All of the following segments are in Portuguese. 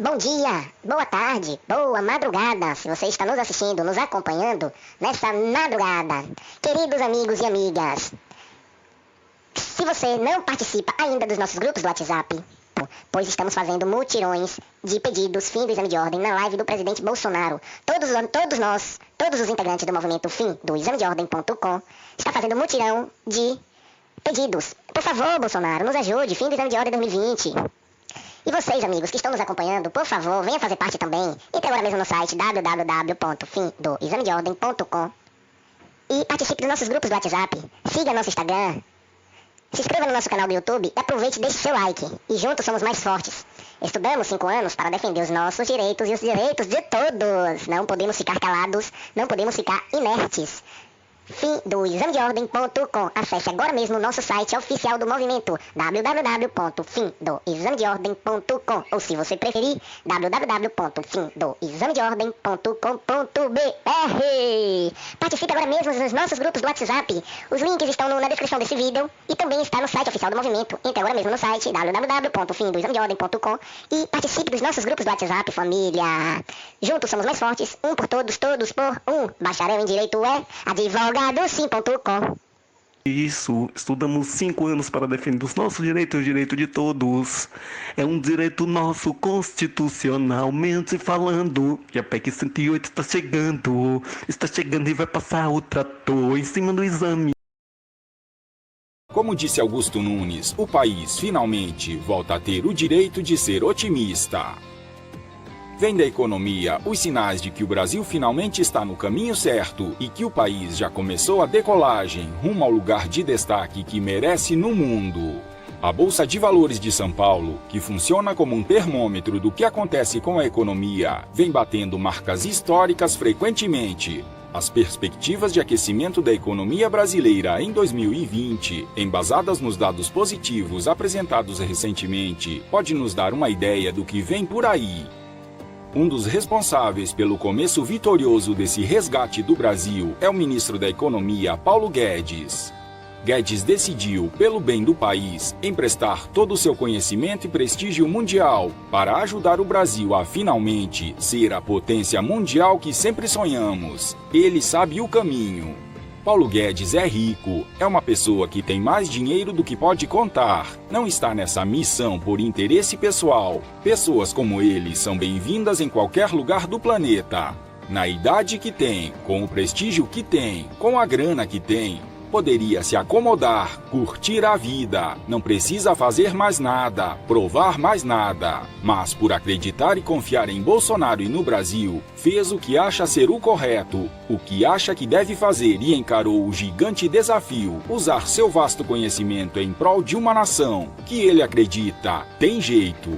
Bom dia, boa tarde, boa madrugada, se você está nos assistindo, nos acompanhando nessa madrugada. Queridos amigos e amigas, se você não participa ainda dos nossos grupos do WhatsApp, pois estamos fazendo mutirões de pedidos fim do exame de ordem na live do presidente Bolsonaro. Todos os integrantes do movimento fim do examedeordem.com está fazendo mutirão de pedidos. Por favor, Bolsonaro, nos ajude, fim do exame de ordem 2020. E vocês, amigos, que estão nos acompanhando, por favor, venham fazer parte também. Entre agora mesmo no site www.fimdoexamedeordem.com e participe dos nossos grupos do WhatsApp. Siga nosso Instagram. Se inscreva no nosso canal do YouTube e aproveite e deixe seu like. E juntos somos mais fortes. Estudamos 5 anos para defender os nossos direitos e os direitos de todos. Não podemos ficar calados, não podemos ficar inertes. Fim do examedeordem.com. Acesse agora mesmo o nosso site oficial do movimento www.fimdoexamedeordem.com ou, se você preferir, www.fimdoexamedeordem.com.br. Participe agora mesmo dos nossos grupos do WhatsApp. Os links estão na descrição desse vídeo e também está no site oficial do movimento. Entre agora mesmo no site www.fimdoexamedeordem.com e participe dos nossos grupos do WhatsApp, família. Juntos somos mais fortes, um por todos, todos por um. Bacharel em Direito é advogadosim.com. Isso, estudamos 5 anos para defender os nossos direitos e o direito de todos. É um direito nosso, constitucionalmente falando. E a PEC 108 está chegando e vai passar o trator em cima do exame. Como disse Augusto Nunes, o país finalmente volta a ter o direito de ser otimista. Vem da economia os sinais de que o Brasil finalmente está no caminho certo e que o país já começou a decolagem rumo ao lugar de destaque que merece no mundo. A Bolsa de Valores de São Paulo, que funciona como um termômetro do que acontece com a economia, vem batendo marcas históricas frequentemente. As perspectivas de aquecimento da economia brasileira em 2020, embasadas nos dados positivos apresentados recentemente, pode nos dar uma ideia do que vem por aí. Um dos responsáveis pelo começo vitorioso desse resgate do Brasil é o ministro da Economia, Paulo Guedes. Guedes decidiu, pelo bem do país, emprestar todo o seu conhecimento e prestígio mundial para ajudar o Brasil a finalmente ser a potência mundial que sempre sonhamos. Ele sabe o caminho. Paulo Guedes é rico, é uma pessoa que tem mais dinheiro do que pode contar. Não está nessa missão por interesse pessoal. Pessoas como ele são bem-vindas em qualquer lugar do planeta. Na idade que tem, com o prestígio que tem, com a grana que tem, poderia se acomodar, curtir a vida, não precisa fazer mais nada, provar mais nada. Mas por acreditar e confiar em Bolsonaro e no Brasil, fez o que acha ser o correto, o que acha que deve fazer e encarou o gigante desafio, usar seu vasto conhecimento em prol de uma nação que ele acredita tem jeito.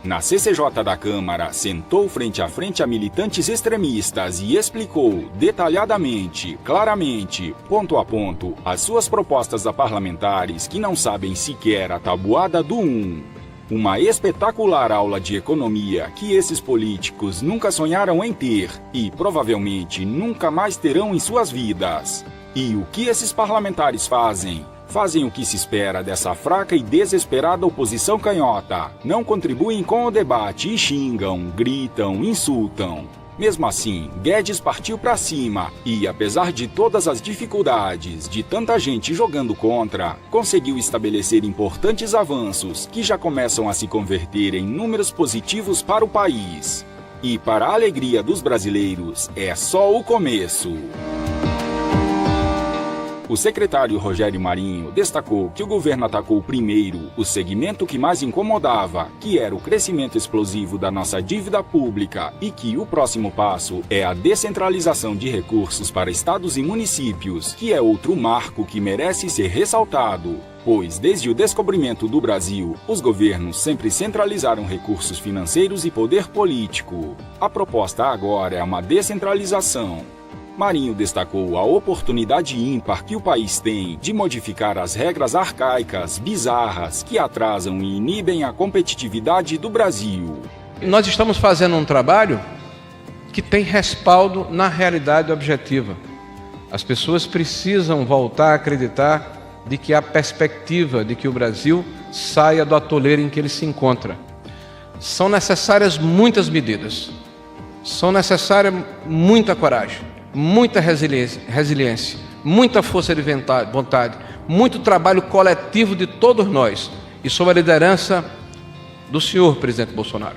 Na CCJ da Câmara, sentou frente a frente a militantes extremistas e explicou detalhadamente, claramente, ponto a ponto, as suas propostas a parlamentares que não sabem sequer a tabuada do 1. Uma espetacular aula de economia que esses políticos nunca sonharam em ter e provavelmente nunca mais terão em suas vidas. E o que esses parlamentares fazem? Fazem o que se espera dessa fraca e desesperada oposição canhota. Não contribuem com o debate e xingam, gritam, insultam. Mesmo assim, Guedes partiu para cima e, apesar de todas as dificuldades, de tanta gente jogando contra, conseguiu estabelecer importantes avanços que já começam a se converter em números positivos para o país. E, para a alegria dos brasileiros, é só o começo. O secretário Rogério Marinho destacou que o governo atacou primeiro o segmento que mais incomodava, que era o crescimento explosivo da nossa dívida pública, e que o próximo passo é a descentralização de recursos para estados e municípios, que é outro marco que merece ser ressaltado. Pois, desde o descobrimento do Brasil, os governos sempre centralizaram recursos financeiros e poder político. A proposta agora é uma descentralização. Marinho destacou a oportunidade ímpar que o país tem de modificar as regras arcaicas, bizarras, que atrasam e inibem a competitividade do Brasil. Nós estamos fazendo um trabalho que tem respaldo na realidade objetiva. As pessoas precisam voltar a acreditar de que há perspectiva de que o Brasil saia do atoleiro em que ele se encontra. São necessárias muitas medidas, são necessárias muita coragem, muita resiliência, muita força de vontade, muito trabalho coletivo de todos nós, e sob a liderança do senhor presidente Bolsonaro,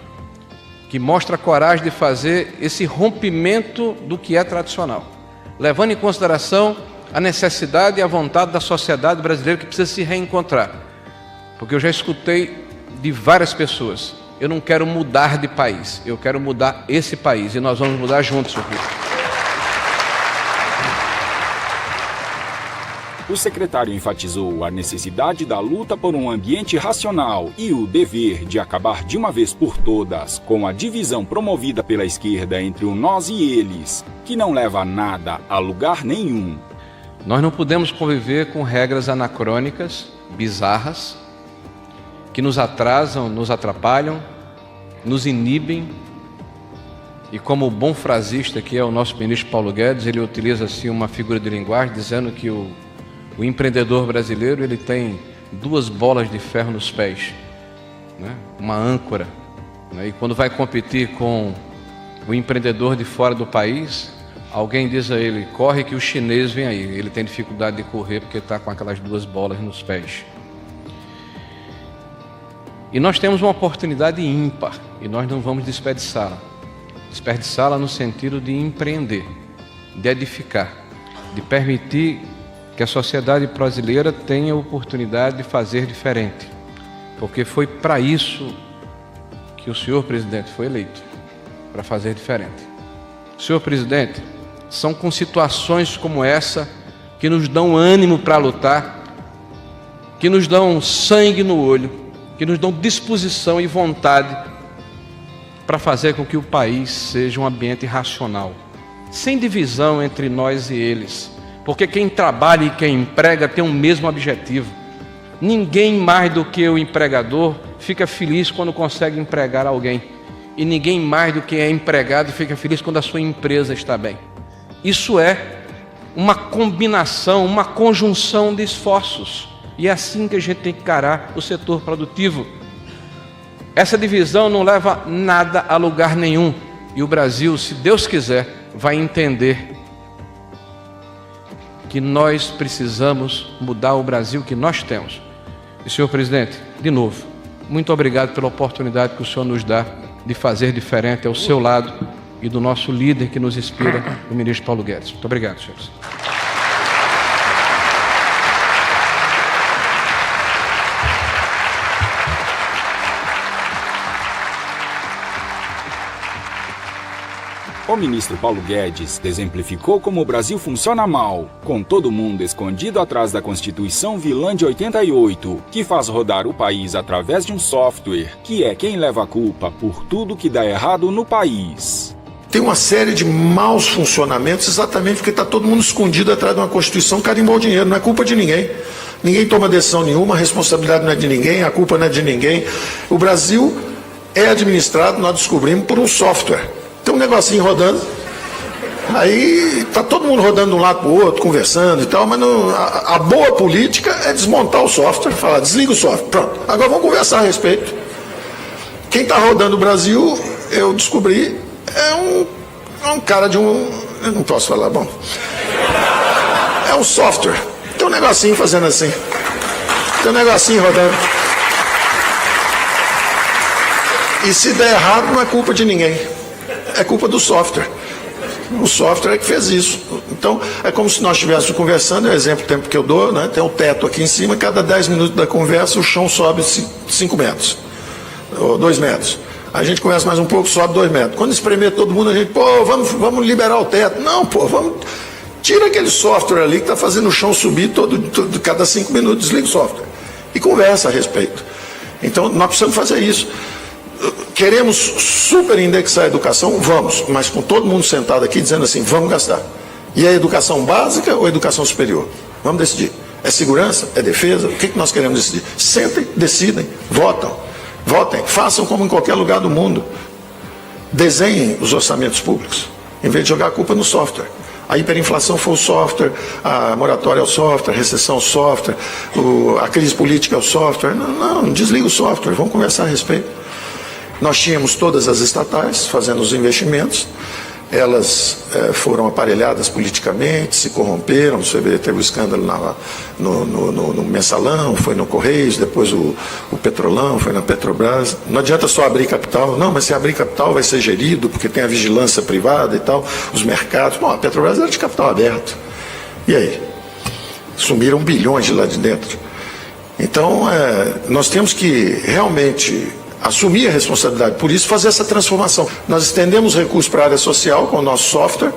que mostra a coragem de fazer esse rompimento do que é tradicional, levando em consideração a necessidade e a vontade da sociedade brasileira, que precisa se reencontrar. Porque eu já escutei de várias pessoas: eu não quero mudar de país, eu quero mudar esse país, e nós vamos mudar juntos, senhor presidente. O secretário enfatizou a necessidade da luta por um ambiente racional e o dever de acabar de uma vez por todas com a divisão promovida pela esquerda entre o nós e eles, que não leva a nada, a lugar nenhum. Nós não podemos conviver com regras anacrônicas, bizarras, que nos atrasam, nos atrapalham, nos inibem. E como o bom frasista que é o nosso ministro Paulo Guedes, ele utiliza assim uma figura de linguagem, dizendo que o empreendedor brasileiro, ele tem duas bolas de ferro nos pés, né? Uma âncora, né? E quando vai competir com o empreendedor de fora do país, alguém diz a ele: corre que o chinês vem aí. Ele tem dificuldade de correr porque está com aquelas duas bolas nos pés. E nós temos uma oportunidade ímpar, e nós não vamos desperdiçá-la. Desperdiçá-la no sentido de empreender, de edificar, de permitir que a sociedade brasileira tenha a oportunidade de fazer diferente, porque foi para isso que o senhor presidente foi eleito, para fazer diferente. Senhor presidente, são com situações como essa que nos dão ânimo para lutar, que nos dão sangue no olho, que nos dão disposição e vontade para fazer com que o país seja um ambiente racional, sem divisão entre nós e eles. Porque quem trabalha e quem emprega tem o mesmo objetivo. Ninguém mais do que o empregador fica feliz quando consegue empregar alguém. E ninguém mais do que é empregado fica feliz quando a sua empresa está bem. Isso é uma combinação, uma conjunção de esforços. E é assim que a gente tem que encarar o setor produtivo. Essa divisão não leva nada a lugar nenhum. E o Brasil, se Deus quiser, vai entender que nós precisamos mudar o Brasil que nós temos. E, senhor presidente, de novo, muito obrigado pela oportunidade que o senhor nos dá de fazer diferente ao seu lado e do nosso líder que nos inspira, o ministro Paulo Guedes. Muito obrigado, senhores. O ministro Paulo Guedes exemplificou como o Brasil funciona mal, com todo mundo escondido atrás da Constituição vilã de 88, que faz rodar o país através de um software, que é quem leva a culpa por tudo que dá errado no país. Tem uma série de maus funcionamentos exatamente porque está todo mundo escondido atrás de uma Constituição, carimbou o dinheiro, não é culpa de ninguém. Ninguém toma decisão nenhuma, a responsabilidade não é de ninguém, a culpa não é de ninguém. O Brasil é administrado, nós descobrimos, por um software. Tem um negocinho rodando, aí está todo mundo rodando de um lado para o outro, conversando e tal, mas não, a boa política é desmontar o software, falar, desliga o software, pronto, agora vamos conversar a respeito. Quem está rodando o Brasil, eu descobri, é um cara de um, eu não posso falar, bom, é um software, tem um negocinho fazendo assim, tem um negocinho rodando, e se der errado não é culpa de ninguém. É culpa do software. O software é que fez isso. Então, é como se nós estivéssemos conversando, é o exemplo do tempo que eu dou, né? Tem um teto aqui em cima, cada 10 minutos da conversa o chão sobe 5 metros, ou 2 metros. A gente conversa mais um pouco, sobe 2 metros. Quando espremer todo mundo, a gente, vamos liberar o teto. Não, vamos... Tira aquele software ali que está fazendo o chão subir cada 5 minutos, desliga o software. E conversa a respeito. Então, nós precisamos fazer isso. Queremos superindexar a educação? Vamos, mas com todo mundo sentado aqui dizendo assim, vamos gastar. E é educação básica ou educação superior? Vamos decidir. É segurança? É defesa? O que nós queremos decidir? Sentem, decidem, votem, façam como em qualquer lugar do mundo. Desenhem os orçamentos públicos, em vez de jogar a culpa no software. A hiperinflação foi o software, a moratória é o software, a recessão é o software, a crise política é o software. Não, desliga o software, vamos conversar a respeito. Nós tínhamos todas as estatais fazendo os investimentos, elas foram aparelhadas politicamente, se corromperam, você vê, teve o escândalo no Mensalão, foi no Correios, depois o Petrolão, foi na Petrobras. Não adianta só abrir capital, não, mas se abrir capital vai ser gerido, porque tem a vigilância privada e tal, os mercados. Bom, a Petrobras era de capital aberto. E aí? Sumiram bilhões de lá de dentro. Então, nós temos que realmente assumir a responsabilidade, por isso fazer essa transformação. Nós estendemos recursos para a área social com o nosso software,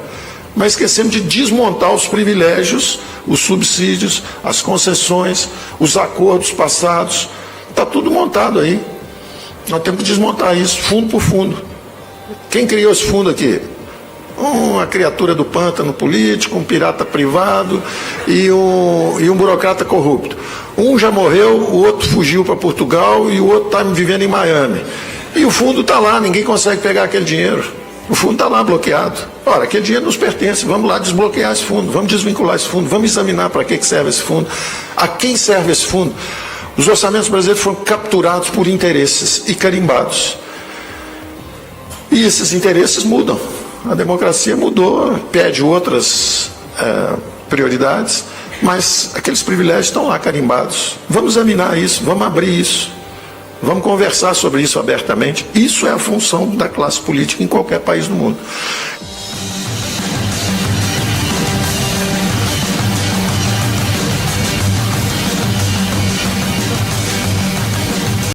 mas esquecemos de desmontar os privilégios, os subsídios, as concessões, os acordos passados. Está tudo montado aí. Nós temos que desmontar isso, fundo por fundo. Quem criou esse fundo aqui? Uma criatura do pântano político, um pirata privado e um burocrata corrupto. Um já morreu, o outro fugiu para Portugal e o outro está vivendo em Miami. E o fundo está lá, ninguém consegue pegar aquele dinheiro. O fundo está lá bloqueado. Ora, aquele dinheiro nos pertence, vamos lá desbloquear esse fundo, vamos desvincular esse fundo, vamos examinar para que serve esse fundo, a quem serve esse fundo. Os orçamentos brasileiros foram capturados por interesses e carimbados. E esses interesses mudam. A democracia mudou, pede outras prioridades, mas aqueles privilégios estão lá carimbados. Vamos examinar isso, vamos abrir isso, vamos conversar sobre isso abertamente. Isso é a função da classe política em qualquer país do mundo.